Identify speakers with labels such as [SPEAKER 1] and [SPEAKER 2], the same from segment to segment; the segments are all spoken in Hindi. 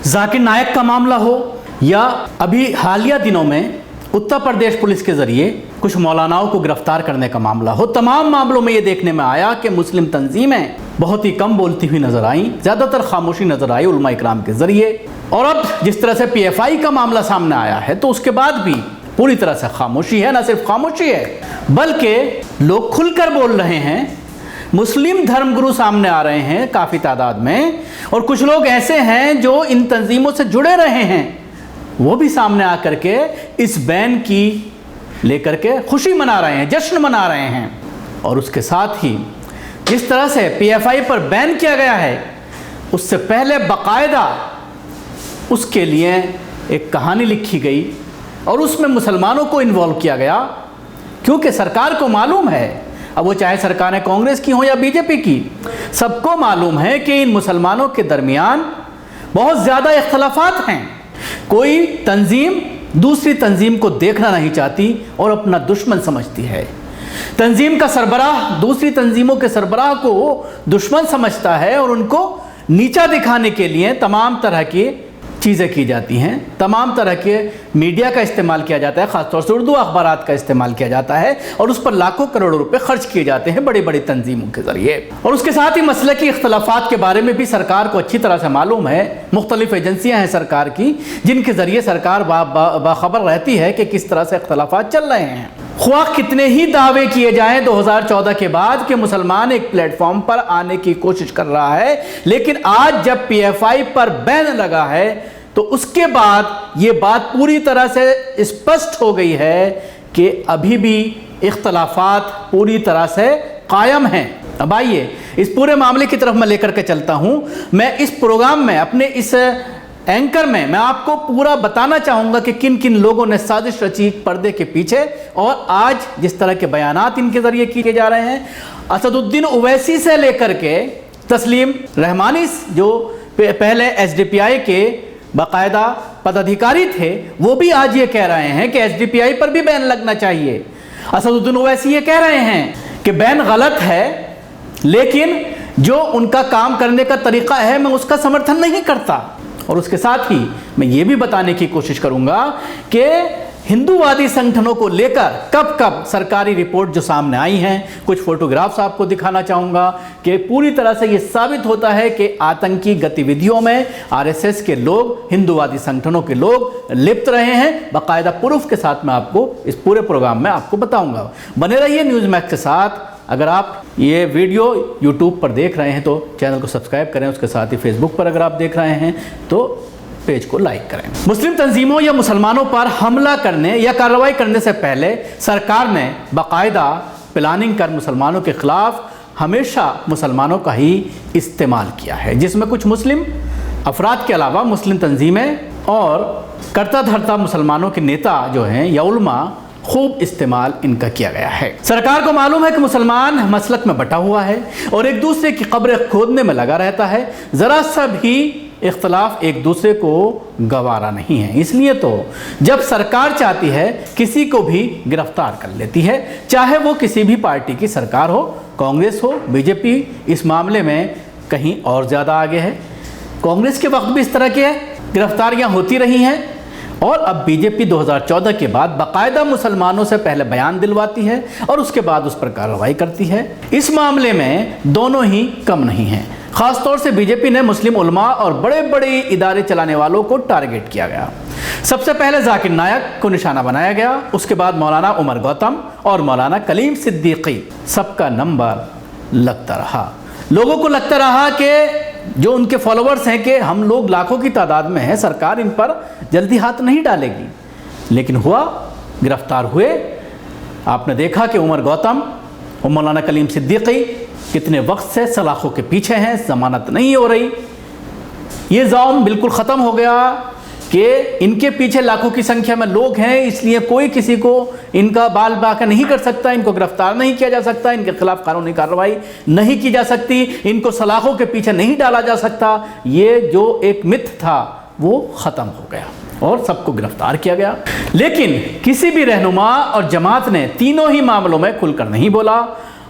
[SPEAKER 1] जाकिर नायक का मामला हो या अभी हालिया दिनों में उत्तर प्रदेश पुलिस के जरिए कुछ मौलानाओं को गिरफ्तार करने का मामला हो, तमाम मामलों में ये देखने में आया कि मुस्लिम तंजीमें बहुत ही कम बोलती हुई नजर आई, ज़्यादातर खामोशी नजर आई उलमा इकराम के जरिए। और अब जिस तरह से PFI का मामला सामने आया है तो उसके बाद भी पूरी तरह से खामोशी है। न सिर्फ खामोशी है बल्कि लोग खुलकर बोल रहे हैं, मुस्लिम धर्मगुरु सामने आ रहे हैं काफ़ी तादाद में, और कुछ लोग ऐसे हैं जो इन तंजीमों से जुड़े रहे हैं, वो भी सामने आकर के इस बैन की लेकर के खुशी मना रहे हैं, जश्न मना रहे हैं। और उसके साथ ही जिस तरह से PFI पर बैन किया गया है उससे पहले बाकायदा उसके लिए एक कहानी लिखी गई और उसमें मुसलमानों को इन्वॉल्व किया गया, क्योंकि सरकार को मालूम है, अब वो चाहे सरकारें कांग्रेस की हो या बीजेपी की, सबको मालूम है कि इन मुसलमानों के दरमियान बहुत ज़्यादा इख्तलाफात हैं। कोई तंजीम दूसरी तंजीम को देखना नहीं चाहती और अपना दुश्मन समझती है। तंजीम का सरबराह दूसरी तंजीमों के सरबराह को दुश्मन समझता है और उनको नीचा दिखाने के लिए तमाम तरह की चीज़ें की जाती हैं, तमाम तरह के मीडिया का इस्तेमाल किया जाता है, ख़ासतौर से उर्दू अखबारात का इस्तेमाल किया जाता है और उस पर लाखों करोड़ों रुपए खर्च किए जाते हैं बड़ी बड़ी तंजीमों के ज़रिए। और उसके साथ ही मसले की इख्तलाफात के बारे में भी सरकार को अच्छी तरह से मालूम है। मुख्तलिफ एजेंसियाँ हैं सरकार की जिनके ज़रिए सरकार बाखबर रहती है कि किस तरह से इख्तलाफात चल रहे हैं। ख्वाह कितने ही दावे किए जाएं 2014 के बाद कि मुसलमान एक प्लेटफॉर्म पर आने की कोशिश कर रहा है, लेकिन आज जब PFI पर बैन लगा है तो उसके बाद ये बात पूरी तरह से स्पष्ट हो गई है कि अभी भी इख्तलाफात पूरी तरह से कायम हैं। अब आइए इस पूरे मामले की तरफ मैं लेकर के चलता हूं। मैं इस प्रोग्राम में अपने इस एंकर में मैं आपको पूरा बताना चाहूँगा कि किन किन लोगों ने साजिश रची पर्दे के पीछे, और आज जिस तरह के बयानात इनके ज़रिए किए जा रहे हैं। असदुद्दीन ओवैसी से लेकर के तस्लीम रहमानी जो पहले SDPI के बाकायदा पदाधिकारी थे, वो भी आज ये कह रहे हैं कि SDPI पर भी बैन लगना चाहिए। असदुद्दीन ओवैसी ये कह रहे हैं कि बैन गलत है, लेकिन जो उनका काम करने का तरीका है मैं उसका समर्थन नहीं करता। और उसके साथ ही मैं ये भी बताने की कोशिश करूंगा कि हिंदूवादी संगठनों को लेकर कब कब सरकारी रिपोर्ट जो सामने आई हैं, कुछ फोटोग्राफ्स आपको दिखाना चाहूँगा कि पूरी तरह से ये साबित होता है कि आतंकी गतिविधियों में RSS के लोग, हिंदूवादी संगठनों के लोग लिप्त रहे हैं। बाकायदा प्रूफ के साथ मैं आपको इस पूरे प्रोग्राम में आपको बताऊँगा। बने रहिए न्यूज़मैक्स के साथ। अगर आप ये वीडियो YouTube पर देख रहे हैं तो चैनल को सब्सक्राइब करें, उसके साथ ही Facebook पर अगर आप देख रहे हैं तो पेज को लाइक करें। मुस्लिम तंजीमों या मुसलमानों पर हमला करने या कार्रवाई करने से पहले सरकार ने बाकायदा प्लानिंग कर मुसलमानों के खिलाफ हमेशा मुसलमानों का ही इस्तेमाल किया है, जिसमें कुछ मुस्लिम अफराद के अलावा मुस्लिम तंजीमें और करता धरता मुसलमानों के नेता जो हैं या उलमा, खूब इस्तेमाल इनका किया गया है। सरकार को मालूम है कि मुसलमान मसलक में बटा हुआ है और एक दूसरे की कब्रें खोदने में लगा रहता है, ज़रा सा भी इख्तलाफ एक दूसरे को गवारा नहीं है। इसलिए तो जब सरकार चाहती है किसी को भी गिरफ्तार कर लेती है, चाहे वो किसी भी पार्टी की सरकार हो, कांग्रेस हो, बीजेपी। इस मामले में कहीं और ज़्यादा आगे है। कांग्रेस के वक्त भी इस तरह की गिरफ्तारियाँ होती रही हैं और अब बीजेपी 2014 के बाद बाकायदा मुसलमानों से पहले बयान दिलवाती है और उसके बाद उस पर कार्रवाई करती है। इस मामले में दोनों ही कम नहीं हैं। ख़ासतौर से बीजेपी ने मुस्लिम उलमा और बड़े बड़े इदारे चलाने वालों को टारगेट किया गया। सबसे पहले जाकिर नायक को निशाना बनाया गया, उसके बाद मौलाना उमर गौतम और मौलाना कलीम सिद्दीकी। सबका नंबर लगता रहा। लोगों को लगता रहा कि जो उनके फॉलोअर्स हैं कि हम लोग लाखों की तादाद में हैं, सरकार इन पर जल्दी हाथ नहीं डालेगी। लेकिन हुआ, गिरफ्तार हुए। आपने देखा कि उमर गौतम और मौलाना कलीम सिद्दीकी कितने वक्त से सलाखों के पीछे हैं, जमानत नहीं हो रही। ये ज़ौम बिल्कुल ख़त्म हो गया कि इनके पीछे लाखों की संख्या में लोग हैं, इसलिए कोई किसी को इनका बाल बाका नहीं कर सकता, इनको गिरफ्तार नहीं किया जा सकता, इनके खिलाफ कानूनी कार्रवाई नहीं की जा सकती, इनको सलाखों के पीछे नहीं डाला जा सकता। ये जो एक मिथ था वो ख़त्म हो गया और सबको गिरफ्तार किया गया। लेकिन किसी भी रहनुमा और जमात ने तीनों ही मामलों में खुलकर नहीं बोला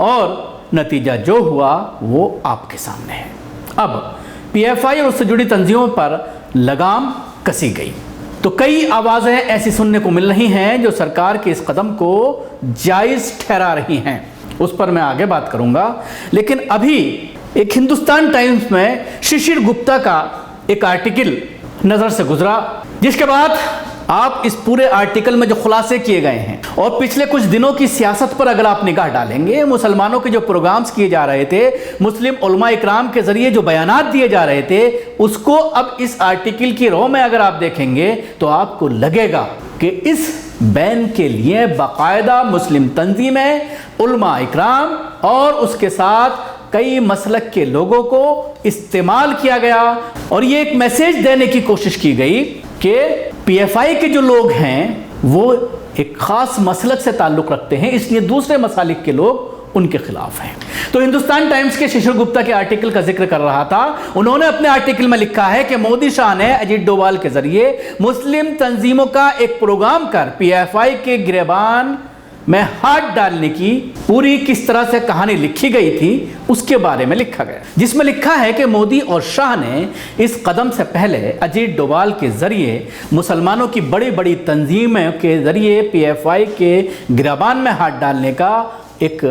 [SPEAKER 1] और नतीजा जो हुआ वो आपके सामने है। अब PFI और उससे जुड़ी तंजीमों पर लगाम कसी गई। तो कई आवाज़ें ऐसी सुनने को मिल रही हैं जो सरकार के इस कदम को जायज़ ठहरा रही हैं, उस पर मैं आगे बात करूंगा। लेकिन अभी एक हिंदुस्तान टाइम्स में शिशिर गुप्ता का एक आर्टिकल नज़र से गुजरा, जिसके बाद आप इस पूरे आर्टिकल में जो खुलासे किए गए हैं और पिछले कुछ दिनों की सियासत पर अगर आप निगाह डालेंगे, मुसलमानों के जो प्रोग्राम्स किए जा रहे थे, मुस्लिम उलमा इकराम के जरिए जो बयानात दिए जा रहे थे, उसको अब इस आर्टिकल की रो में अगर आप देखेंगे तो आपको लगेगा कि इस बैन के लिए बाकायदा मुस्लिम तंजीमें, उलमा इकराम और उसके साथ कई मसलक के लोगों को इस्तेमाल किया गया और ये एक मैसेज देने की कोशिश की गई कि पीएफआई के जो लोग हैं वो एक खास मसलक से ताल्लुक़ रखते हैं, इसलिए दूसरे मसालिक के लोग उनके खिलाफ हैं। तो हिंदुस्तान टाइम्स के शिशिर गुप्ता के आर्टिकल का जिक्र कर रहा था। उन्होंने अपने आर्टिकल में लिखा है कि मोदी शाह ने अजीत डोभाल के जरिए मुस्लिम तंजीमों का एक प्रोग्राम कर पीएफआई के गिरबान में हाथ डालने की पूरी किस तरह से कहानी लिखी गई थी उसके बारे में लिखा गया, जिसमें लिखा है कि मोदी और शाह ने इस कदम से पहले अजीत डोभाल के जरिए मुसलमानों की बड़ी बड़ी तंजीमों के जरिए पीएफआई के गिरबान में हाथ डालने का एक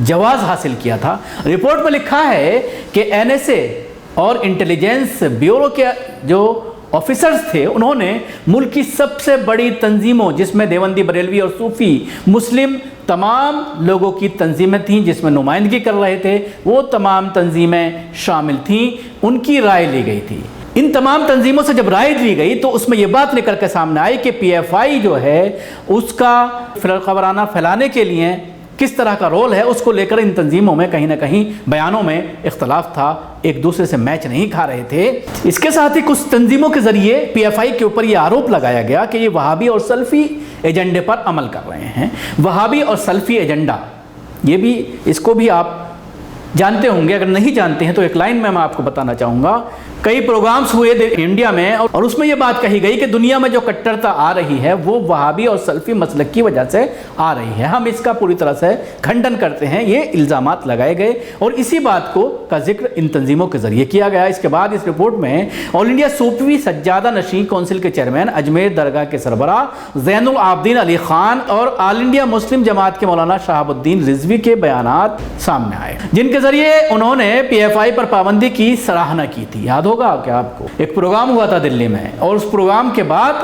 [SPEAKER 1] जवाज़ हासिल किया था। रिपोर्ट में लिखा है कि एनएसए और इंटेलिजेंस ब्यूरो के जो ऑफिसर्स थे, उन्होंने मुल्क की सबसे बड़ी तंजीमों, जिसमें देवबंदी बरेलवी और सूफी मुस्लिम तमाम लोगों की तंजीमें थीं जिसमें नुमाइंदगी कर रहे थे, वो तमाम तंजीमें शामिल थीं, उनकी राय ली गई थी। इन तमाम तंजीमों से जब राय ली गई तो उसमें यह बात निकल कर सामने आई कि पीएफआई जो है उसका फिरकावाराना फैलाने के लिए किस तरह का रोल है, उसको लेकर इन तंजीमों में कहीं ना कहीं बयानों में इख्तलाफ था, एक दूसरे से मैच नहीं खा रहे थे। इसके साथ ही कुछ तंजीमों के जरिए पीएफआई के ऊपर यह आरोप लगाया गया कि ये वहाबी और सल्फी एजेंडे पर अमल कर रहे हैं। वहाबी और सल्फी एजेंडा, ये भी, इसको भी आप जानते होंगे, अगर नहीं जानते हैं तो एक लाइन में मैं आपको बताना चाहूँगा। कई प्रोग्राम्स हुए इंडिया में और उसमें यह बात कही गई कि दुनिया में जो कट्टरता आ रही है वो वहाबी और सल्फी मसलक की वजह से आ रही है। हम इसका पूरी तरह से खंडन करते हैं, ये इल्ज़ामात लगाए गए और इसी बात को का जिक्र इन तंजीमों के जरिए किया गया। इसके बाद इस रिपोर्ट में ऑल इंडिया सूफी सज्जादा नशीं कौंसिल के चेयरमैन, अजमेर दरगाह के सरबराह ज़ैनुल आबदीन अली खान और ऑल इंडिया मुस्लिम जमात के मौलाना शहाबुद्दीन रिजवी के बयानात सामने आए, जिनके जरिए उन्होंने पीएफआई पर पाबंदी की सराहना की थी। याद होगा क्या आपको, एक प्रोग्राम हुआ था दिल्ली में और उस प्रोग्राम के बाद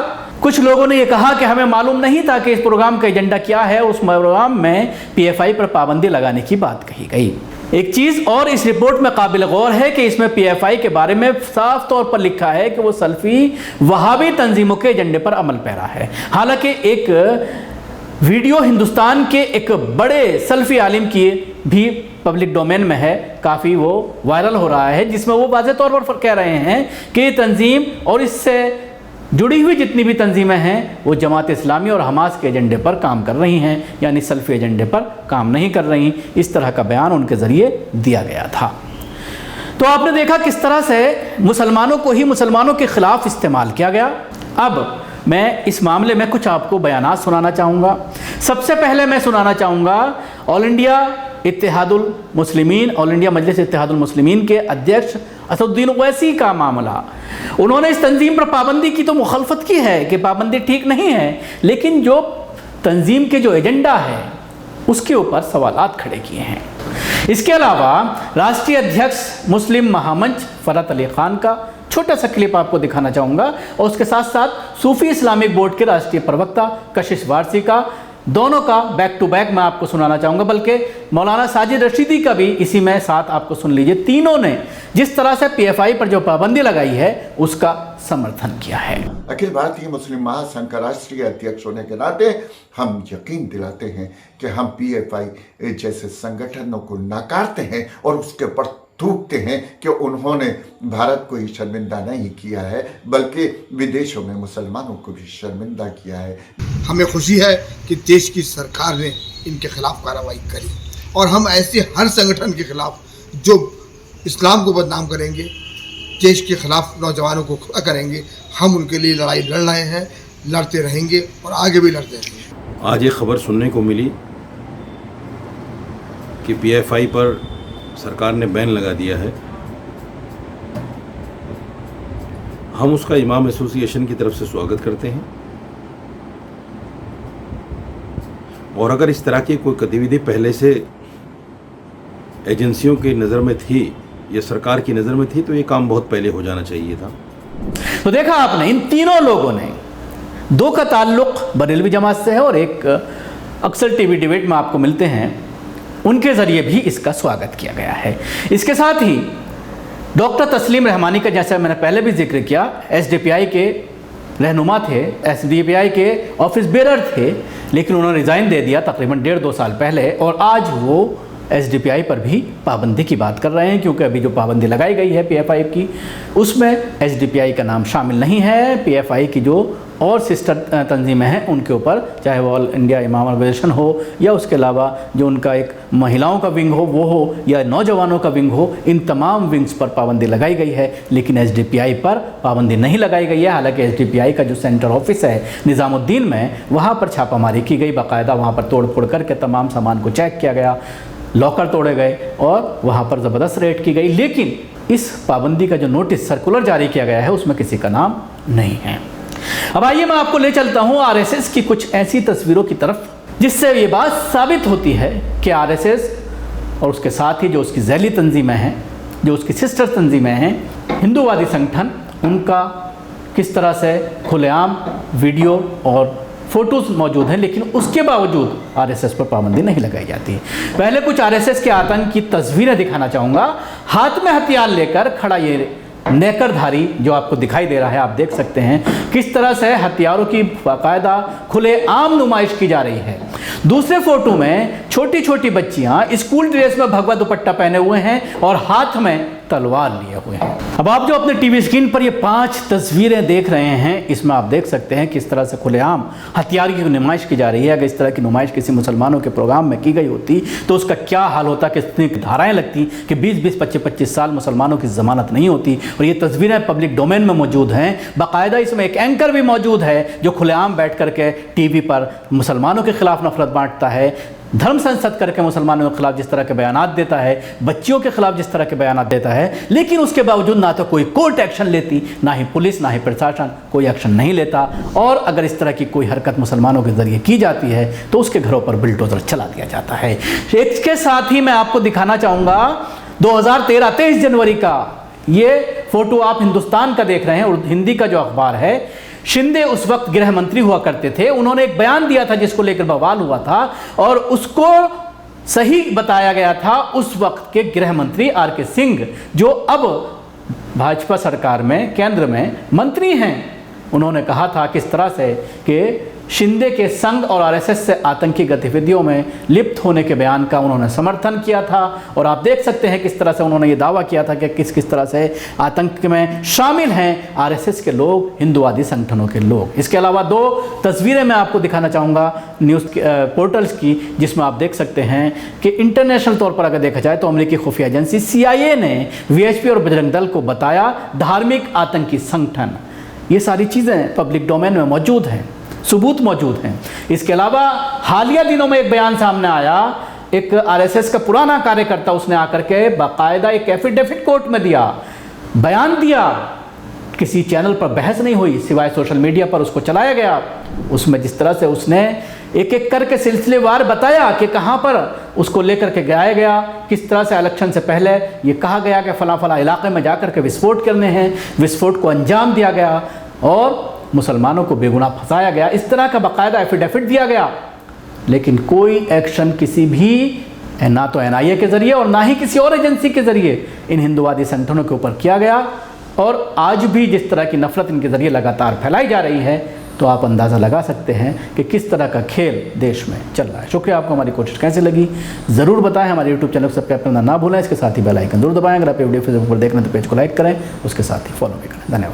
[SPEAKER 1] कुछ लोगों ने यह कहा कि हमें मालूम नहीं था कि इस प्रोग्राम का एजेंडा क्या है। उस प्रोग्राम में पीएफआई पर पाबंदी लगाने की बात कही गई। एक चीज और इस रिपोर्ट में काबिल गौर है कि इसमें पीएफआई के बारे में साफ तौर पर लिखा है कि वो सल्फी वहाबी तंजीमों के एजेंडे पर अमल पैरा है। हालांकि एक वीडियो हिंदुस्तान के एक बड़े सल्फी आलिम की भी पब्लिक डोमेन में है, काफ़ी वो वायरल हो रहा है, जिसमें वो वाज़े तौर पर कह रहे हैं कि तंजीम और इससे जुड़ी हुई जितनी भी तंजीमें हैं वो जमात इस्लामी और हमास के एजेंडे पर काम कर रही हैं, यानी सल्फी एजेंडे पर काम नहीं कर रही। इस तरह का बयान उनके ज़रिए दिया गया था। तो आपने देखा किस तरह से मुसलमानों को ही मुसलमानों के ख़िलाफ़ इस्तेमाल किया गया। अब मैं इस मामले में कुछ आपको बयानात सुनाना चाहूँगा। सबसे पहले मैं सुनाना चाहूँगा all India Ittehadul Muslimeen, all India मजलिस इत्तेहादुल मुस्लिमीन के अध्यक्ष असदुद्दीन ओवैसी का मामला। उन्होंने इस तंजीम पर पाबंदी की तो मुखालफत की है कि पाबंदी ठीक नहीं है, लेकिन जो तंजीम के जो एजेंडा है उसके ऊपर सवालात खड़े किए हैं। इसके अलावा राष्ट्रीय अध्यक्ष मुस्लिम महामंच फरहत अली खान का छोटा सा क्लिप आपको दिखाना चाहूँगा और उसके साथ साथ सूफी इस्लामिक बोर्ड के राष्ट्रीय प्रवक्ता कशिश वारसी का, दोनों का बैक टू बैक मैं आपको सुनाना चाहूँगा, बल्कि मौलाना साजिद रशीदी का भी इसी में साथ आपको सुन लीजिए। तीनों ने जिस तरह से पीएफआई पर जो पाबंदी लगाई है उसका समर्थन किया है।
[SPEAKER 2] अखिल भारतीय मुस्लिम महासंघ का राष्ट्रीय अध्यक्ष होने के नाते हम यकीन दिलाते हैं कि हम पीएफआई जैसे संगठनों को नकारते हैं और उसके ऊपर थूकते हैं कि उन्होंने भारत को ही शर्मिंदा नहीं किया है बल्कि विदेशों में मुसलमानों को भी शर्मिंदा किया है।
[SPEAKER 3] हमें खुशी है कि देश की सरकार ने इनके खिलाफ कार्रवाई करी और हम ऐसे हर संगठन के खिलाफ जो इस्लाम को बदनाम करेंगे, देश के खिलाफ नौजवानों को खड़ा करेंगे, हम उनके लिए लड़ाई लड़ रहे हैं, लड़ते रहेंगे और आगे भी लड़ते रहेंगे।
[SPEAKER 4] आज ये खबर सुनने को मिली कि पीएफआई पर सरकार ने बैन लगा दिया है। हम उसका इमाम एसोसिएशन की तरफ से स्वागत करते हैं। और अगर इस तरह की कोई गतिविधि पहले से एजेंसियों की नज़र में थी या सरकार की नज़र में थी तो ये काम बहुत पहले हो जाना चाहिए था।
[SPEAKER 1] तो देखा आपने, इन तीनों लोगों ने, दो का ताल्लुक बरेलवी जमात से है और एक अक्सर टीवी डिबेट में आपको मिलते हैं, उनके ज़रिए भी इसका स्वागत किया गया है। इसके साथ ही डॉक्टर तस्लीम रहमानी का, जैसा मैंने पहले भी जिक्र किया, एसडीपीआई के रहनुमा थे, एसडीपीआई के ऑफिस बेरर थे, लेकिन उन्होंने रिज़ाइन दे दिया तकरीबन 1.5-2 साल पहले, और आज वो एसडीपीआई पर भी पाबंदी की बात कर रहे हैं, क्योंकि अभी जो पाबंदी लगाई गई है पीएफआई की, उसमें एसडीपीआई का नाम शामिल नहीं है। पीएफआई की जो और सिस्टर तंजीमें हैं उनके ऊपर, चाहे वो ऑल इंडिया इमाम ऑर्गेनाइजेशन हो या उसके अलावा जो उनका एक महिलाओं का विंग हो वो हो या नौजवानों का विंग हो, इन तमाम विंग्स पर पाबंदी लगाई गई है, लेकिन एसडीपीआई पर पाबंदी नहीं लगाई गई है। हालांकि एसडीपीआई का जो सेंटर ऑफिस है निज़ामुद्दीन में, वहाँ पर छापामारी की गई, बाकायदा वहाँ पर तोड़ फोड़ करके तमाम सामान को चेक किया गया, लॉकर तोड़े गए और वहाँ पर ज़बरदस्त रेड की गई, लेकिन इस पाबंदी का जो नोटिस सर्कुलर जारी किया गया है उसमें किसी का नाम नहीं है। अब आइए मैं आपको ले चलता हूँ आरएसएस की कुछ ऐसी तस्वीरों की तरफ जिससे ये बात साबित होती है कि आरएसएस और उसके साथ ही जो उसकी झैली तंजीमें हैं, जो उसकी सिस्टर तंजीमें हैं, हिंदूवादी संगठन, उनका किस तरह से खुलेआम वीडियो और फोटोज मौजूद हैं, लेकिन उसके बावजूद आरएसएस पर पाबंदी नहीं लगाई जाती। पहले कुछ आरएसएस के आतंक की तस्वीरें दिखाना चाहूँगा। हाथ में हथियार लेकर खड़ा ये नेकरधारी जो आपको दिखाई दे रहा है, आप देख सकते हैं किस तरह से हथियारों की बाकायदा खुलेआम नुमाइश की जा रही है। दूसरे फोटो में छोटी छोटी बच्चियां स्कूल ड्रेस में भगवा दुपट्टा पहने हुए हैं और हाथ में तलवार लिए हुए हैं। अब आप जो अपने टीवी स्क्रीन पर ये 5 तस्वीरें देख रहे हैं, इसमें आप देख सकते हैं किस तरह से खुलेआम हथियार की नुमाइश की जा रही है। अगर इस तरह की नुमाइश किसी मुसलमानों के प्रोग्राम में की गई होती तो उसका क्या हाल होता, कितनी धाराएं लगती कि 20-20, 25-25 साल मुसलमानों की जमानत नहीं होती। और ये तस्वीरें पब्लिक डोमेन में मौजूद हैं, बाकायदा इसमें एक एंकर भी मौजूद है जो खुलेआम बैठ करके टीवी पर मुसलमानों के खिलाफ नफरत बांटता है, धर्म संसद करके मुसलमानों के खिलाफ जिस तरह के बयानात देता है, बच्चियों के खिलाफ जिस तरह के बयानात देता है, लेकिन उसके बावजूद ना तो कोई कोर्ट एक्शन लेती, ना ही पुलिस, ना ही प्रशासन कोई एक्शन नहीं लेता। और अगर इस तरह की कोई हरकत मुसलमानों के जरिए की जाती है तो उसके घरों पर बुलडोजर चला दिया जाता है। इसके साथ ही मैं आपको दिखाना चाहूँगा 2013 23 जनवरी का ये फोटो आप हिंदुस्तान का देख रहे हैं और हिंदी का जो अखबार है। शिंदे उस वक्त गृह मंत्री हुआ करते थे, उन्होंने एक बयान दिया था जिसको लेकर बवाल हुआ था और उसको सही बताया गया था उस वक्त के गृह मंत्री आर.के. सिंह, जो अब भाजपा सरकार में केंद्र में मंत्री हैं। उन्होंने कहा था किस तरह से कि शिंदे के संघ और आरएसएस से आतंकी गतिविधियों में लिप्त होने के बयान का उन्होंने समर्थन किया था। और आप देख सकते हैं किस तरह से उन्होंने ये दावा किया था कि किस तरह से आतंक में शामिल हैं आरएसएस के लोग, हिंदूवादी संगठनों के लोग। इसके अलावा 2 तस्वीरें मैं आपको दिखाना चाहूँगा न्यूज़ पोर्टल्स की, जिसमें आप देख सकते हैं कि इंटरनेशनल तौर पर अगर देखा जाए तो अमेरिकी खुफिया एजेंसी CIA ने वीएचपी और बजरंग दल को बताया धार्मिक आतंकी संगठन। ये सारी चीज़ें पब्लिक डोमेन में मौजूद हैं, सबूत मौजूद हैं। इसके अलावा हालिया दिनों में एक बयान सामने आया, एक आरएसएस का पुराना कार्यकर्ता, उसने आकर के बाकायदा एक एफिडेविट कोर्ट में दिया, बयान दिया, किसी चैनल पर बहस नहीं हुई सिवाय सोशल मीडिया पर उसको चलाया गया। उसमें जिस तरह से उसने एक एक करके सिलसिलेवार बताया कि कहाँ पर उसको लेकर के गया गया, किस तरह से इलेक्शन से पहले ये कहा गया कि फला फला इलाके में जाकर के विस्फोट करने हैं, विस्फोट को अंजाम दिया गया और मुसलमानों को बेगुनाह फंसाया गया। इस तरह का बाकायदा एफिडेविट दिया गया, लेकिन कोई एक्शन किसी भी, ना तो NIA के ज़रिए और ना ही किसी और एजेंसी के ज़रिए इन हिंदूवादी संगठनों के ऊपर किया गया। और आज भी जिस तरह की नफरत इनके ज़रिए लगातार फैलाई जा रही है, तो आप अंदाज़ा लगा सकते हैं कि किस तरह का खेल देश में चल रहा है। शुक्रिया। आपको हमारी कोशिश कैसी लगी ज़रूर बताएं। हमारे यूट्यूब चैनल को सब्सक्राइब करना ना भूलें। इसके साथ ही बेल आइकन जरूर दबाएं। अगर आप वीडियो फेसबुक पर देख रहे हैं तो पेज को लाइक करें, उसके साथ ही फॉलो भी करें। धन्यवाद।